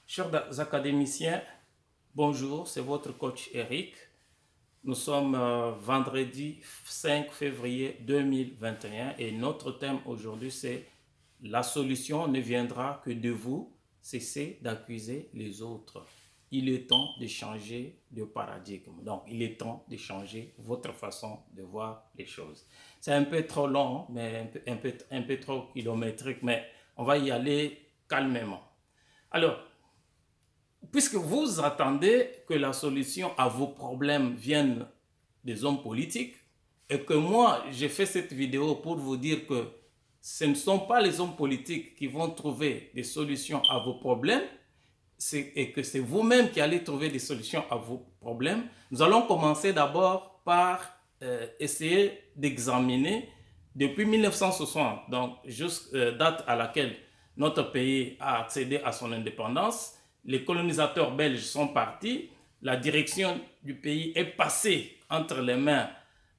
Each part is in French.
Chers académiciens, bonjour, c'est votre coach Eric. Nous sommes vendredi 5 février 2021 et notre thème aujourd'hui c'est la solution ne viendra que de vous, cessez d'accuser les autres. Il est temps de changer de paradigme. Donc, il est temps de changer votre façon de voir les choses. C'est un peu trop long, mais un peu trop kilométrique, mais on va y aller calmement. Alors, puisque vous attendez que la solution à vos problèmes vienne des hommes politiques, et que moi, j'ai fait cette vidéo pour vous dire que ce ne sont pas les hommes politiques qui vont trouver des solutions à vos problèmes, et que c'est vous-même qui allez trouver des solutions à vos problèmes, nous allons commencer d'abord par essayer d'examiner depuis 1960, donc jusqu'à date à laquelle notre pays a accédé à son indépendance. Les colonisateurs belges sont partis, la direction du pays est passée entre les mains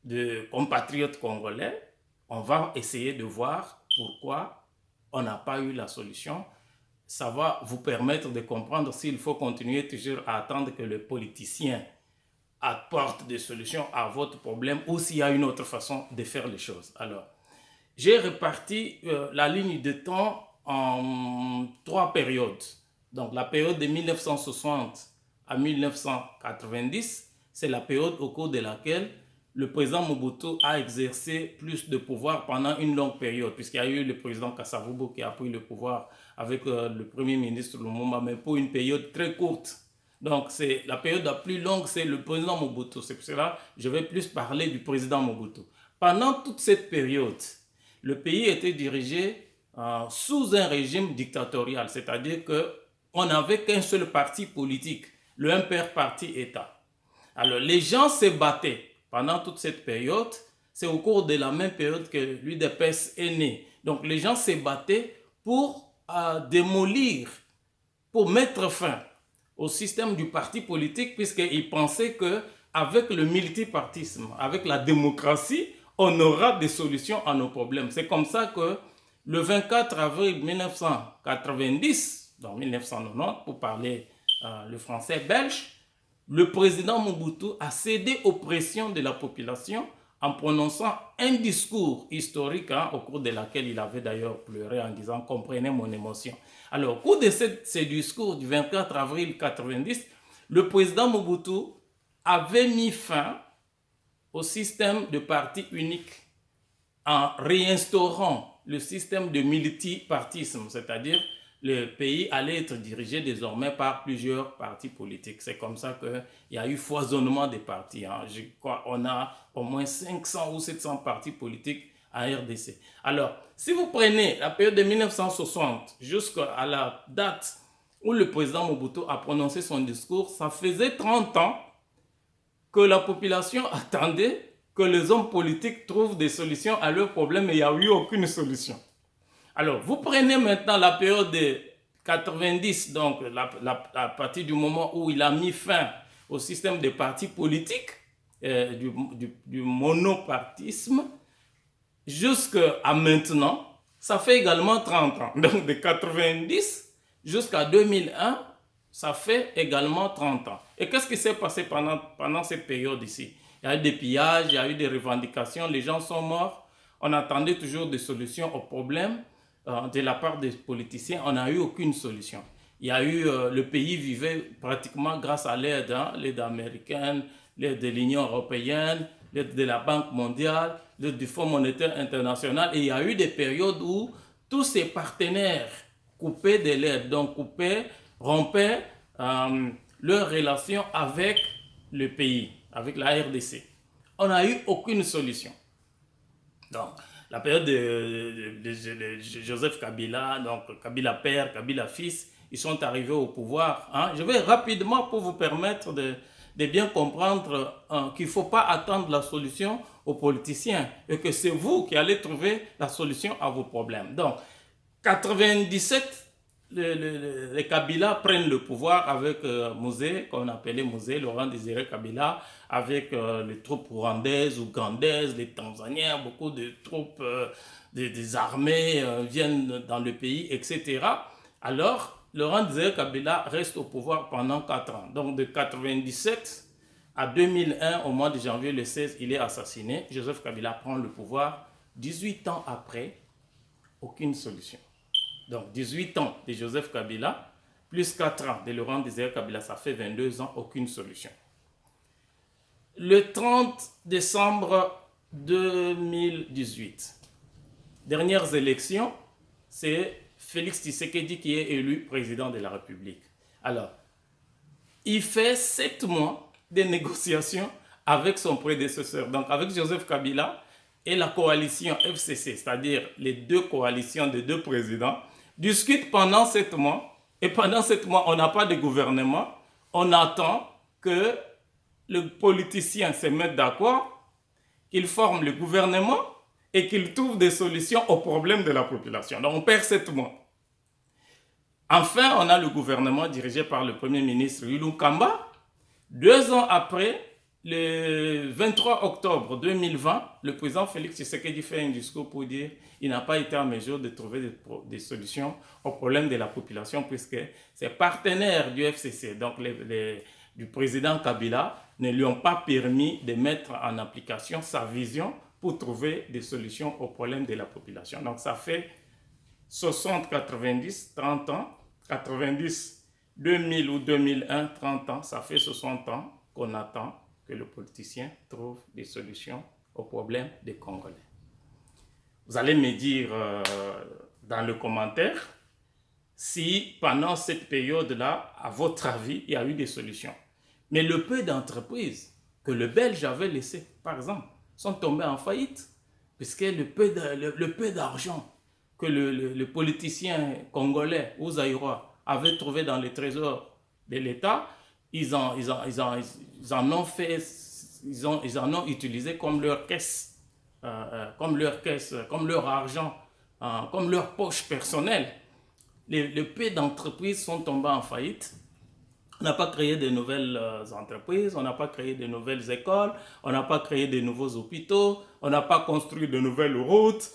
de compatriotes congolais. On va essayer de voir pourquoi on n'a pas eu la solution. Ça va vous permettre de comprendre s'il faut continuer toujours à attendre que le politicien apporte des solutions à votre problème ou s'il y a une autre façon de faire les choses. Alors, j'ai réparti la ligne de temps en 3 périodes. Donc, la période de 1960 à 1990, c'est la période au cours de laquelle le président Mobutu a exercé plus de pouvoir pendant une longue période, puisqu'il y a eu le président Kasavubu qui a pris le pouvoir avec le premier ministre Lumumba, mais pour une période très courte. Donc, c'est la période la plus longue, c'est le président Mobutu. C'est pour cela que je vais plus parler du président Mobutu. Pendant toute cette période, le pays était dirigé sous un régime dictatorial, c'est-à-dire qu'on n'avait qu'un seul parti politique, le un père parti État. Alors, les gens se battaient pendant toute cette période. C'est au cours de la même période que l'UDPS est né. Donc, les gens se battaient pour démolir, pour mettre fin au système du parti politique, puisqu'ils pensaient qu'avec le multipartisme, avec la démocratie, on aura des solutions à nos problèmes. C'est comme ça que le 24 avril 1990, donc 1990 pour parler le français belge, le président Mobutu a cédé aux pressions de la population en prononçant un discours historique au cours de laquelle il avait d'ailleurs pleuré en disant « Comprenez mon émotion ». Alors, au cours de ce discours du 24 avril 1990, le président Mobutu avait mis fin au système de parti unique en réinstaurant le système de multipartisme, c'est-à-dire le pays allait être dirigé désormais par plusieurs partis politiques. C'est comme ça qu'il y a eu foisonnement des partis. Je crois qu'on a au moins 500 ou 700 partis politiques à RDC. Alors, si vous prenez la période de 1960 jusqu'à la date où le président Mobutu a prononcé son discours, ça faisait 30 ans que la population attendait que les hommes politiques trouvent des solutions à leurs problèmes et il n'y a eu aucune solution. Alors, vous prenez maintenant la période de 90, donc à partir du moment où il a mis fin au système des partis politiques, du monopartisme, jusqu'à maintenant, ça fait également 30 ans. Donc, de 90 jusqu'à 2001, ça fait également 30 ans. Et qu'est-ce qui s'est passé pendant cette période ici? Il y a eu des pillages, il y a eu des revendications, les gens sont morts. On attendait toujours des solutions aux problèmes de la part des politiciens. On n'a eu aucune solution. Il y a eu, le pays vivait pratiquement grâce à l'aide, l'aide américaine, l'aide de l'Union européenne, l'aide de la Banque mondiale, l'aide du Fonds monétaire international. Et il y a eu des périodes où tous ces partenaires coupaient de l'aide, donc rompaient leurs relations avec le pays, avec la RDC. On n'a eu aucune solution. Donc, la période de Joseph Kabila, donc Kabila père, Kabila fils, ils sont arrivés au pouvoir. Je vais rapidement pour vous permettre de bien comprendre qu'il ne faut pas attendre la solution aux politiciens et que c'est vous qui allez trouver la solution à vos problèmes. Donc, 97, les Kabila prennent le pouvoir avec Mouzé, qu'on appelait Mouzé, Laurent Désiré Kabila, avec les troupes rwandaises, ougandaises, les Tanzaniens, beaucoup de troupes des armées viennent dans le pays, etc. Alors, Laurent Désiré Kabila reste au pouvoir pendant 4 ans. Donc de 1997 à 2001, au mois de janvier le 16, il est assassiné. Joseph Kabila prend le pouvoir. 18 ans après, aucune solution. Donc 18 ans de Joseph Kabila, plus 4 ans de Laurent Désiré Kabila, ça fait 22 ans, aucune solution. Le 30 décembre 2018, dernières élections, c'est Félix Tshisekedi qui est élu président de la République. Alors, il fait 7 mois de négociations avec son prédécesseur, donc avec Joseph Kabila et la coalition FCC, c'est-à-dire les deux coalitions de deux présidents, discutent pendant 7 mois. Et pendant 7 mois, on n'a pas de gouvernement. On attend que le politicien se mette d'accord, qu'il forme le gouvernement et qu'il trouve des solutions aux problèmes de la population. Donc on perd 7 mois. Enfin, on a le gouvernement dirigé par le Premier ministre Yulou Kamba. 2 ans après, le 23 octobre 2020, le président Félix Tshisekedi fait un discours pour dire qu'il n'a pas été en mesure de trouver des solutions aux problèmes de la population puisque ses partenaires du FCC, donc du président Kabila, ne lui ont pas permis de mettre en application sa vision pour trouver des solutions aux problèmes de la population. Donc ça fait 60, 90, 30 ans, 90, 2000 ou 2001, 30 ans, ça fait 60 ans qu'on attend que le politicien trouve des solutions aux problèmes des Congolais. Vous allez me dire dans le commentaire si pendant cette période-là, à votre avis, il y a eu des solutions. Mais le peu d'entreprises que le Belge avait laissées, par exemple, sont tombées en faillite, puisque le peu d'argent que le politicien congolais ou zaïrois avait trouvé dans les trésors de l'État, ils en ont utilisé comme leur caisse, comme leur argent, comme leur poche personnelle. Les peu d'entreprises sont tombées en faillite. On n'a pas créé de nouvelles entreprises, on n'a pas créé de nouvelles écoles, on n'a pas créé de nouveaux hôpitaux, on n'a pas construit de nouvelles routes.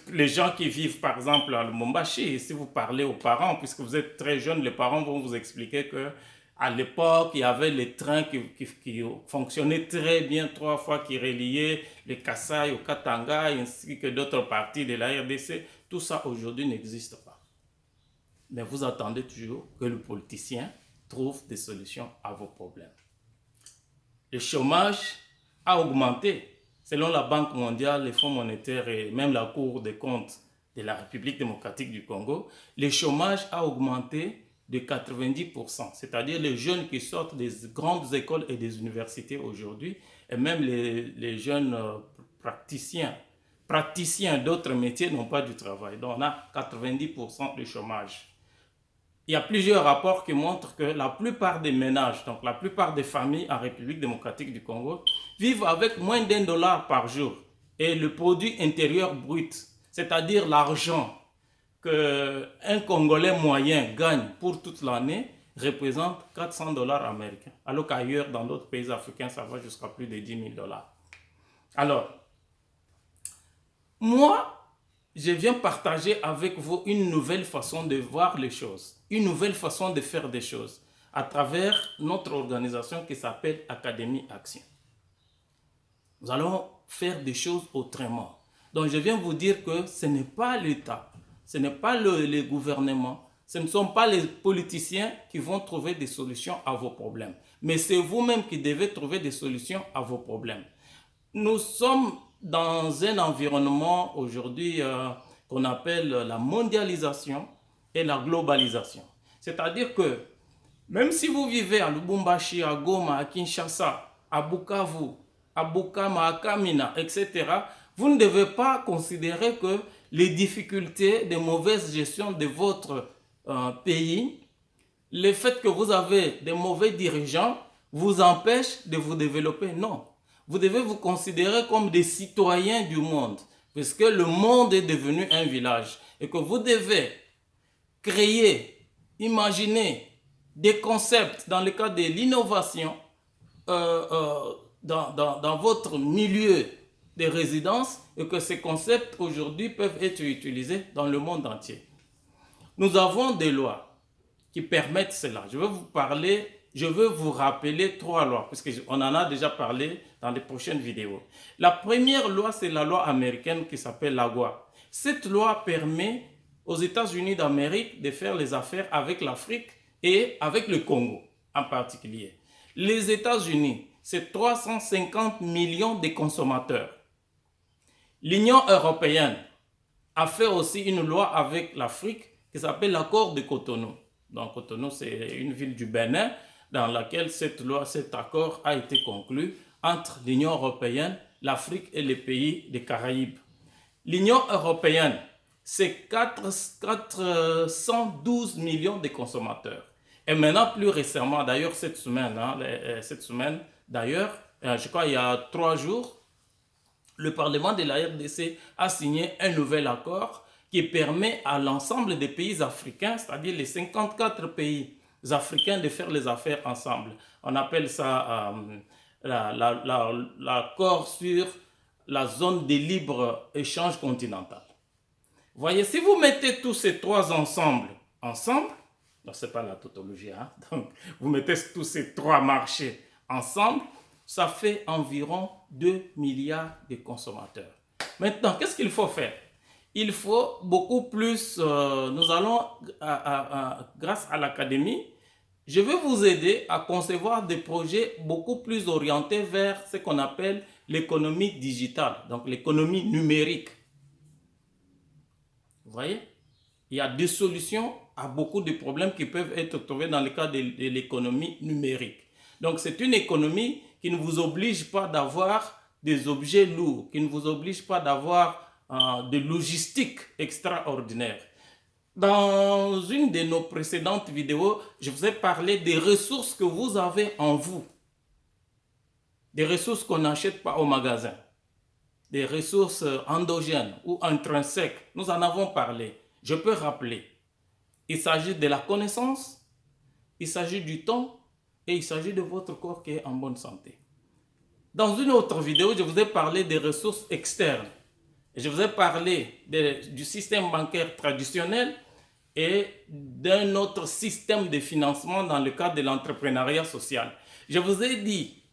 Les gens qui vivent par exemple à Lubumbashi, si vous parlez aux parents, puisque vous êtes très jeunes, les parents vont vous expliquer qu'à l'époque, il y avait les trains qui fonctionnaient très bien 3 fois, qui reliaient le Kasaï au Katanga, ainsi que d'autres parties de la RDC. Tout ça aujourd'hui n'existe pas. Mais vous attendez toujours que le politicien trouve des solutions à vos problèmes. Le chômage a augmenté. Selon la Banque mondiale, le Fonds monétaire et même la Cour des comptes de la République démocratique du Congo, le chômage a augmenté de 90%. C'est-à-dire les jeunes qui sortent des grandes écoles et des universités aujourd'hui, et même les jeunes praticiens d'autres métiers n'ont pas du travail. Donc on a 90% de chômage. Il y a plusieurs rapports qui montrent que la plupart des ménages, donc la plupart des familles en République démocratique du Congo, vivent avec moins d'$1 par jour. Et le produit intérieur brut, c'est-à-dire l'argent qu'un Congolais moyen gagne pour toute l'année, représente $400 américains. Alors qu'ailleurs, dans d'autres pays africains, ça va jusqu'à plus de $10 000. Alors, moi, je viens partager avec vous une nouvelle façon de voir les choses, une nouvelle façon de faire des choses à travers notre organisation qui s'appelle Académie Action. Nous allons faire des choses autrement. Donc je viens vous dire que ce n'est pas l'État, ce n'est pas le gouvernement, ce ne sont pas les politiciens qui vont trouver des solutions à vos problèmes, mais c'est vous-même qui devez trouver des solutions à vos problèmes. Nous sommes dans un environnement aujourd'hui qu'on appelle la mondialisation et la globalisation. C'est-à-dire que même si vous vivez à Lubumbashi, à Goma, à Kinshasa, à Bukavu, à Bukama, à Kamina, etc., vous ne devez pas considérer que les difficultés de mauvaise gestion de votre pays, le fait que vous avez des mauvais dirigeants, vous empêche de vous développer. Non. Vous devez vous considérer comme des citoyens du monde, puisque le monde est devenu un village et que vous devez créer, imaginer des concepts dans le cadre de l'innovation dans votre milieu de résidence et que ces concepts aujourd'hui peuvent être utilisés dans le monde entier. Nous avons des lois. qui permettent cela. Je veux vous rappeler 3 lois, puisqu'on en a déjà parlé dans les prochaines vidéos. La première loi, c'est la loi américaine qui s'appelle l'AGOA. Cette loi permet aux États-Unis d'Amérique de faire les affaires avec l'Afrique et avec le Congo en particulier. Les États-Unis, c'est 350 millions de consommateurs. L'Union européenne a fait aussi une loi avec l'Afrique qui s'appelle l'accord de Cotonou. Donc Cotonou, c'est une ville du Bénin dans laquelle cet accord a été conclu entre l'Union européenne, l'Afrique et les pays des Caraïbes. L'Union européenne, c'est 412 millions de consommateurs. Et maintenant, plus récemment, d'ailleurs cette semaine, je crois il y a 3 jours, le Parlement de la RDC a signé un nouvel accord qui permet à l'ensemble des pays africains, c'est-à-dire les 54 pays africains, de faire les affaires ensemble. On appelle ça l'accord sur la zone de libre-échange continental. Voyez, si vous mettez tous ces 3 ensemble, donc ce n'est pas la tautologie, hein? Donc vous mettez tous ces 3 marchés ensemble, ça fait environ 2 milliards de consommateurs. Maintenant, qu'est-ce qu'il faut faire? Il faut beaucoup plus, nous allons, grâce à l'académie, je vais vous aider à concevoir des projets beaucoup plus orientés vers ce qu'on appelle l'économie digitale, donc l'économie numérique. Vous voyez? Il y a des solutions à beaucoup de problèmes qui peuvent être trouvés dans le cadre de l'économie numérique. Donc c'est une économie qui ne vous oblige pas d'avoir des objets lourds, qui ne vous oblige pas d'avoir de logistique extraordinaire. Dans une de nos précédentes vidéos, je vous ai parlé des ressources que vous avez en vous. Des ressources qu'on n'achète pas au magasin. Des ressources endogènes ou intrinsèques. Nous en avons parlé. Je peux rappeler. Il s'agit de la connaissance, il s'agit du temps et il s'agit de votre corps qui est en bonne santé. Dans une autre vidéo, je vous ai parlé des ressources externes. Je vous ai parlé du système bancaire traditionnel et d'un autre système de financement dans le cadre de l'entrepreneuriat social. Je vous ai dit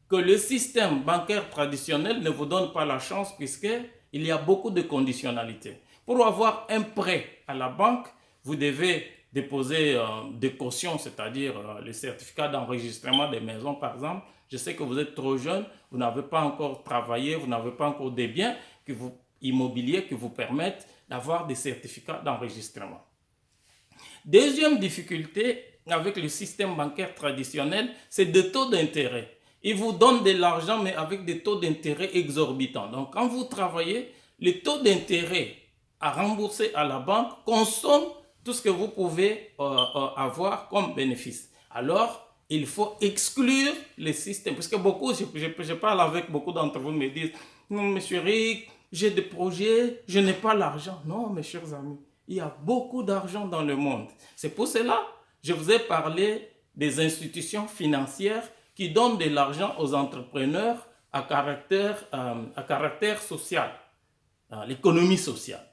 que le système bancaire traditionnel ne vous donne pas la chance puisqu'il y a beaucoup de conditionnalités. Pour avoir un prêt à la banque, vous devez déposer des cautions, c'est-à-dire le certificat d'enregistrement des maisons par exemple. Je sais que vous êtes trop jeune, vous n'avez pas encore travaillé, vous n'avez pas encore des biens immobiliers qui vous permettent d'avoir des certificats d'enregistrement. Deuxième difficulté avec le système bancaire traditionnel, c'est des taux d'intérêt. Ils vous donnent de l'argent mais avec des taux d'intérêt exorbitants. Donc quand vous travaillez, les taux d'intérêt à rembourser à la banque consomment tout ce que vous pouvez avoir comme bénéfice. Alors, il faut exclure les systèmes. Parce que beaucoup, je parle avec beaucoup d'entre vous, me disent « Non, monsieur Rick, j'ai des projets, je n'ai pas l'argent. » Non, mes chers amis, il y a beaucoup d'argent dans le monde. C'est pour cela que je vous ai parlé des institutions financières qui donnent de l'argent aux entrepreneurs à caractère social, l'économie sociale.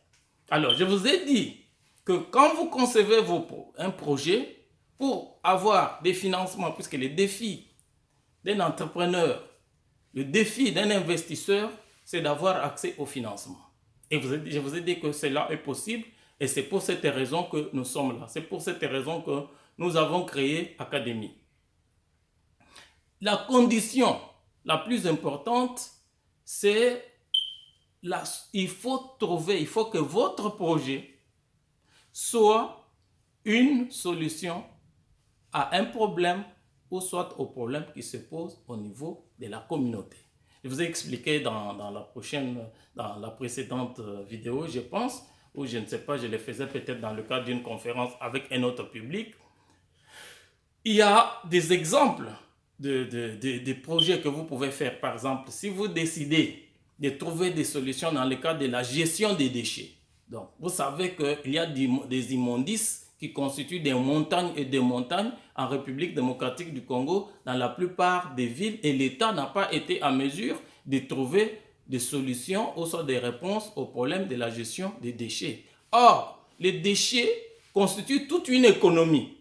Alors, je vous ai dit que quand vous concevez un projet, pour avoir des financements, puisque le défi d'un entrepreneur, le défi d'un investisseur, c'est d'avoir accès au financement. Et je vous ai dit que cela est possible et c'est pour cette raison que nous sommes là. C'est pour cette raison que nous avons créé Académie. La condition la plus importante, c'est il faut que votre projet soit une solution à un problème ou soit au problème qui se pose au niveau de la communauté. Je vous ai expliqué dans la précédente vidéo, je pense, ou je ne sais pas, je le faisais peut-être dans le cadre d'une conférence avec un autre public. Il y a des exemples de projets que vous pouvez faire. Par exemple, si vous décidez de trouver des solutions dans le cadre de la gestion des déchets. Donc, vous savez qu'il y a des immondices qui constituent des montagnes et des montagnes en République démocratique du Congo dans la plupart des villes et l'État n'a pas été en mesure de trouver des solutions ou soit des réponses au problème de la gestion des déchets. Or, les déchets constitue toute une économie.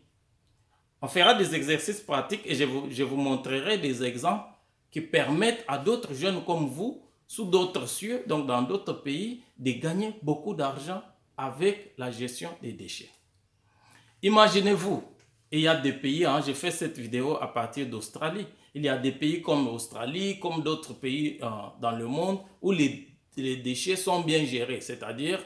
On fera des exercices pratiques et je vous montrerai des exemples qui permettent à d'autres jeunes comme vous, sous d'autres cieux, donc dans d'autres pays, de gagner beaucoup d'argent avec la gestion des déchets. Imaginez-vous, il y a des pays, j'ai fait cette vidéo à partir d'Australie, il y a des pays comme l'Australie, comme d'autres pays dans le monde où les déchets sont bien gérés, c'est-à-dire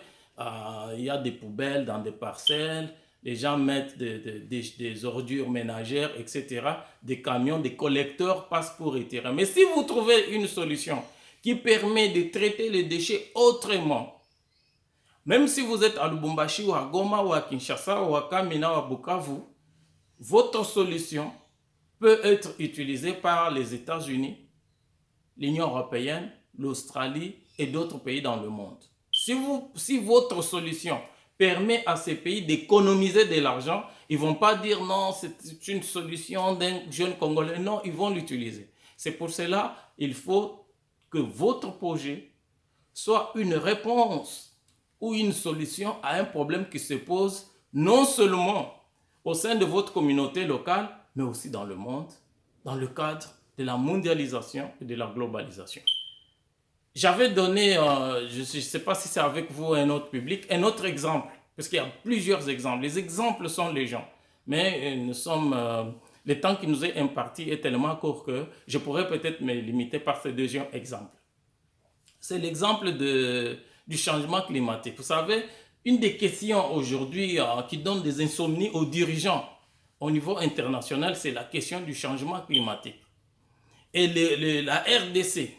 il y a des poubelles dans des parcelles, les gens mettent des ordures ménagères, etc. Des camions, des collecteurs passent pour retirer. Mais si vous trouvez une solution qui permet de traiter les déchets autrement, même si vous êtes à Lubumbashi ou à Goma ou à Kinshasa ou à Kamina ou à Bukavu, votre solution peut être utilisée par les États-Unis, l'Union européenne, l'Australie et d'autres pays dans le monde. Si votre solution permet à ces pays d'économiser de l'argent, ils ne vont pas dire non, c'est une solution d'un jeune Congolais. Non, ils vont l'utiliser. C'est pour cela qu'il faut que votre projet soit une réponse ou une solution à un problème qui se pose non seulement au sein de votre communauté locale, mais aussi dans le monde, dans le cadre de la mondialisation et de la globalisation. J'avais donné, je ne sais pas si c'est avec vous un autre public, un autre exemple, parce qu'il y a plusieurs exemples. Les exemples sont légion, mais le temps qui nous est imparti est tellement court que je pourrais peut-être me limiter par ce deuxième exemple. C'est l'exemple du changement climatique. Vous savez, une des questions aujourd'hui qui donne des insomnies aux dirigeants au niveau international, c'est la question du changement climatique. Et la RDC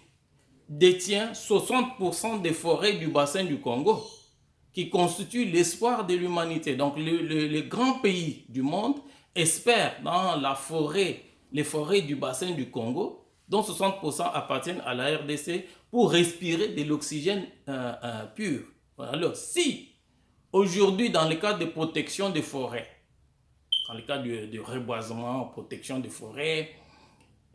détient 60% des forêts du bassin du Congo, qui constituent l'espoir de l'humanité. Donc les grands pays du monde espèrent dans les forêts du bassin du Congo, dont 60% appartiennent à la RDC, pour respirer de l'oxygène pur. Alors si aujourd'hui, dans le cadre de protection des forêts, dans le cadre de reboisement, protection des forêts,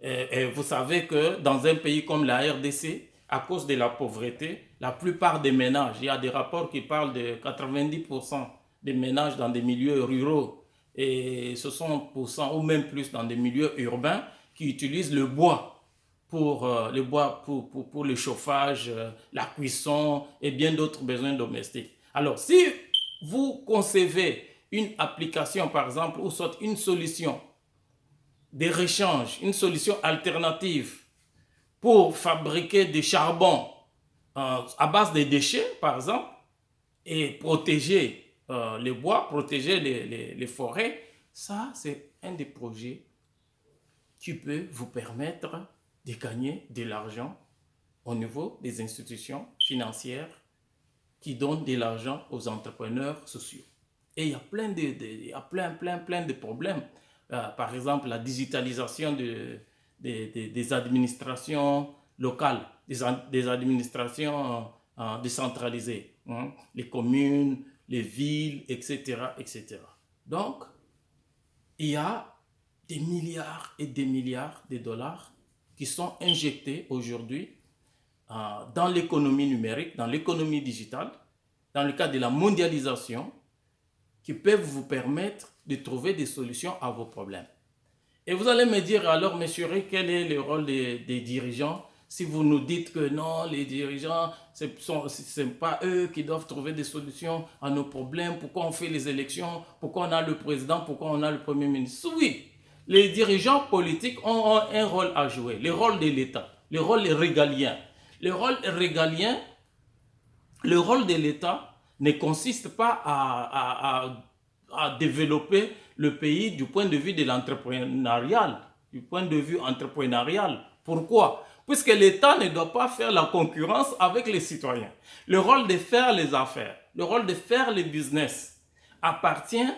et vous savez que dans un pays comme la RDC, à cause de la pauvreté, la plupart des ménages, il y a des rapports qui parlent de 90% des ménages dans des milieux ruraux et 60% ou même plus dans des milieux urbains qui utilisent le bois pour le chauffage, la cuisson et bien d'autres besoins domestiques. Alors, si vous concevez une application, par exemple, ou soit une solution de réchange, une solution alternative pour fabriquer du charbon à base de déchets, par exemple, et protéger les bois, protéger les forêts, ça, c'est un des projets qui peut vous permettre de gagner de l'argent au niveau des institutions financières qui donnent de l'argent aux entrepreneurs sociaux. Et il y a plein de problèmes. Par exemple, la digitalisation des administrations locales, des administrations décentralisées, les communes, les villes, etc., etc. Donc, il y a des milliards et des milliards de dollars qui sont injectés aujourd'hui dans l'économie numérique, dans l'économie digitale, dans le cadre de la mondialisation, qui peuvent vous permettre de trouver des solutions à vos problèmes. Et vous allez me dire alors, monsieur Rick, quel est le rôle des dirigeants si vous nous dites que non, les dirigeants, ce n'est pas eux qui doivent trouver des solutions à nos problèmes, pourquoi on fait les élections, pourquoi on a le président, pourquoi on a le premier ministre. Oui, les dirigeants politiques ont un rôle à jouer, le rôle de l'État, le rôle régalien. Le rôle régalien, le rôle de l'État ne consiste pas à développer le pays du point de vue de l'entrepreneurial, du point de vue entrepreneurial. Pourquoi? Puisque l'État ne doit pas faire la concurrence avec les citoyens. Le rôle de faire les affaires, le rôle de faire les business appartient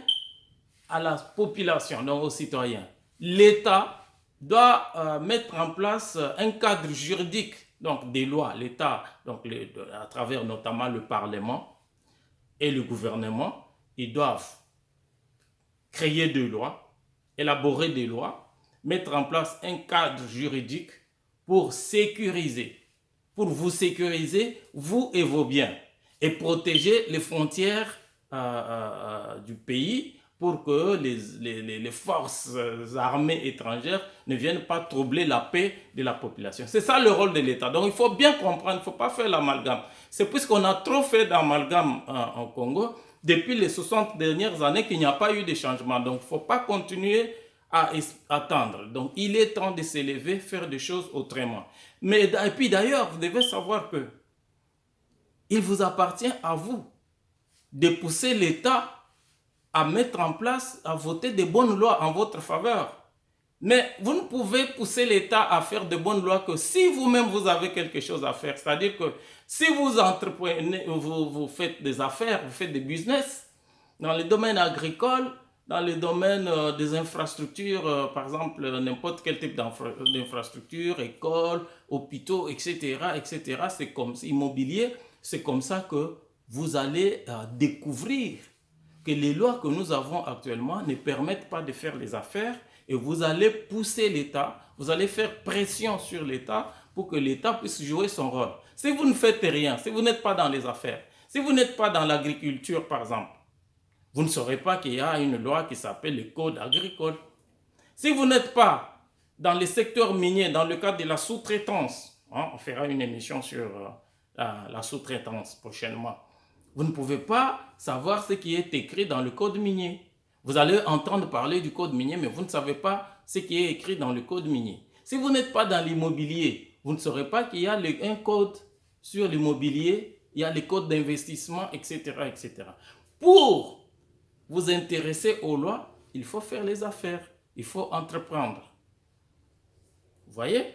à la population, donc aux citoyens. L'État doit mettre en place un cadre juridique, donc des lois. L'État, donc à travers notamment le Parlement et le gouvernement, ils doivent créer des lois, élaborer des lois, mettre en place un cadre juridique pour sécuriser, pour vous sécuriser, vous et vos biens, et protéger les frontières du pays pour que les forces armées étrangères ne viennent pas troubler la paix de la population. C'est ça le rôle de l'État. Donc il faut bien comprendre, il ne faut pas faire l'amalgame. C'est puisqu'on a trop fait d'amalgame en Congo depuis les 60 dernières années qu'il n'y a pas eu de changement. Donc il ne faut pas continuer à attendre. Donc il est temps de s'élever, faire des choses autrement. Et puis d'ailleurs, vous devez savoir que il vous appartient à vous de pousser l'État à mettre en place, à voter de bonnes lois en votre faveur. Mais vous ne pouvez pousser l'État à faire de bonnes lois que si vous-même vous avez quelque chose à faire. C'est-à-dire que si vous entreprenez, vous faites des affaires, vous faites des business dans le domaine agricole, dans le domaine des infrastructures, par exemple n'importe quel type d'infrastructure, écoles, hôpitaux, etc., etc., c'est comme immobilier, c'est comme ça que vous allez découvrir que les lois que nous avons actuellement ne permettent pas de faire les affaires et vous allez pousser l'État, vous allez faire pression sur l'État pour que l'État puisse jouer son rôle. Si vous ne faites rien, si vous n'êtes pas dans les affaires, si vous n'êtes pas dans l'agriculture par exemple, vous ne saurez pas qu'il y a une loi qui s'appelle le Code agricole. Si vous n'êtes pas dans le secteur minier, dans le cadre de la sous-traitance, on fera une émission sur la sous-traitance prochainement, vous ne pouvez pas savoir ce qui est écrit dans le code minier. Vous allez entendre parler du code minier, mais vous ne savez pas ce qui est écrit dans le code minier. Si vous n'êtes pas dans l'immobilier, vous ne saurez pas qu'il y a un code sur l'immobilier, il y a les codes d'investissement, etc., etc. Pour vous intéresser aux lois, il faut faire les affaires, il faut entreprendre. Vous voyez?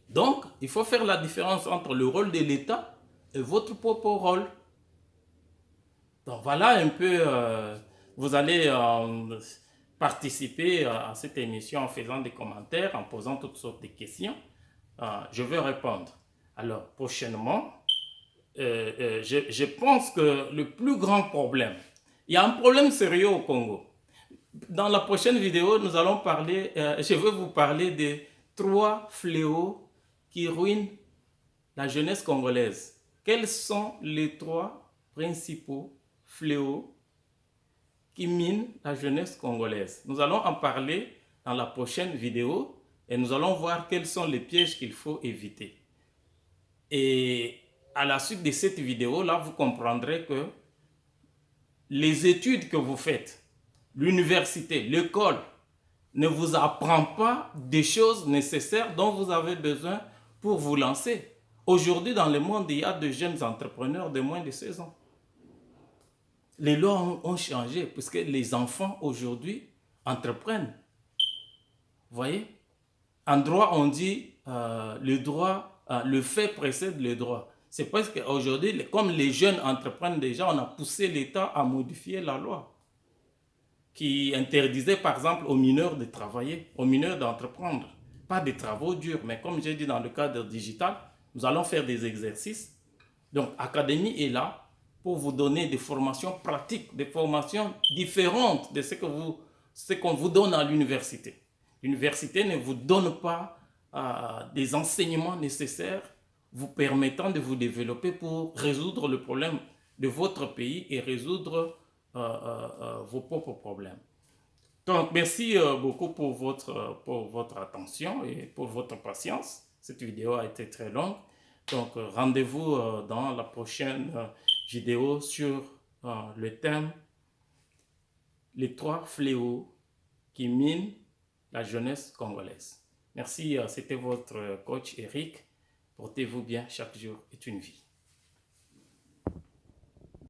Donc, il faut faire la différence entre le rôle de l'État et votre propre rôle. Donc voilà un peu, vous allez participer à cette émission en faisant des commentaires, en posant toutes sortes de questions. Je vais répondre. Alors prochainement, je pense que le plus grand problème, il y a un problème sérieux au Congo. Dans la prochaine vidéo, nous allons parler, je vais vous parler des 3 fléaux qui ruinent la jeunesse congolaise. Quels sont les 3 principaux fléaux qui minent la jeunesse congolaise? Nous allons en parler dans la prochaine vidéo et nous allons voir quels sont les pièges qu'il faut éviter. Et à la suite de cette vidéo, là, vous comprendrez que les études que vous faites, l'université, l'école, ne vous apprend pas des choses nécessaires dont vous avez besoin pour vous lancer. Aujourd'hui, dans le monde, il y a de jeunes entrepreneurs de moins de 16 ans. Les lois ont changé puisque les enfants aujourd'hui entreprennent. Vous voyez? En droit, on dit le fait précède le droit. C'est parce qu'aujourd'hui, comme les jeunes entreprennent déjà, on a poussé l'État à modifier la loi qui interdisait par exemple aux mineurs de travailler, aux mineurs d'entreprendre. Pas des travaux durs, mais comme j'ai dit dans le cadre digital, nous allons faire des exercices. Donc, Académie est là pour vous donner des formations pratiques, des formations différentes de ce qu'on vous donne à l'université. L'université ne vous donne pas des enseignements nécessaires vous permettant de vous développer pour résoudre le problème de votre pays et résoudre vos propres problèmes. Donc, merci beaucoup pour votre attention et pour votre patience. Cette vidéo a été très longue. Donc, rendez-vous dans la prochaine vidéo sur le thème « Les 3 fléaux qui minent la jeunesse congolaise ». Merci, c'était votre coach Eric. Portez-vous bien, chaque jour est une vie.